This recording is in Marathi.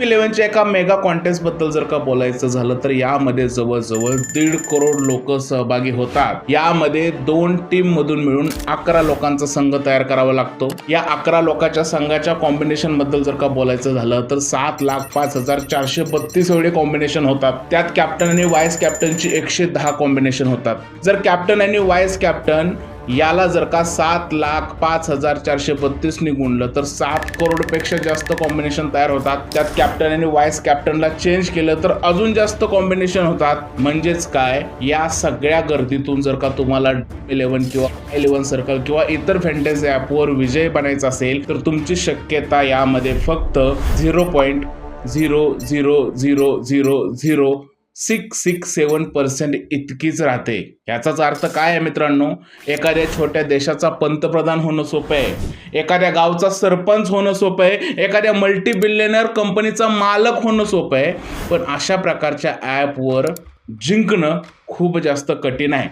11च्या एका मेगा कॉन्टेस्ट बद्दल जर का बोलायचं झालं तर यामध्ये जवळजवळ 1.5 करोड लोक सहभागी होतात। यामध्ये 2 टीम मधून मिळून 11 लोकांचा संघ तयार करावा लागतो। या 11 लोकांच्या संघाच्या कॉम्बिनेशन बद्दल जर का बोलायचं झालं तर 7,05,432 एवढे कॉम्बिनेशन होतात। त्यात कॅप्टन आणि व्हाईस कॅप्टनची 110 कॉम्बिनेशन होतात। जर कॅप्टन आणि व्हाईस कॅप्टन याला जर का 7,05,432 ने गुणलं तर 7 करोड पेक्षा जास्त कॉम्बिनेशन तयार होतात। त्यात कॅप्टन आणि व्हाईस कॅप्टनला चेंज केलं तर अजून जास्त कॉम्बिनेशन होतात। म्हणजेच काय, या सगळ्या गर्दीतून जर का तुम्हाला 11 किंवा 11 सर्कल किंवा इतर फॅन्टसी ॲपवर विजय बनायचा असेल तर तुमची शक्यता यामध्ये फक्त 0.0000667% इतकीच राहते। याचाच अर्थ काय आहे मित्रांनो, एखाद्या छोट्या देशाचा पंतप्रधान होणं सोपं आहे, एखाद्या गावचा सरपंच होणं सोपं आहे, एखाद्या मल्टी बिलियनर कंपनीचा मालक होणं सोपं आहे, पण अशा प्रकारच्या ॲपवर जिंकणं खूप जास्त कठीण आहे।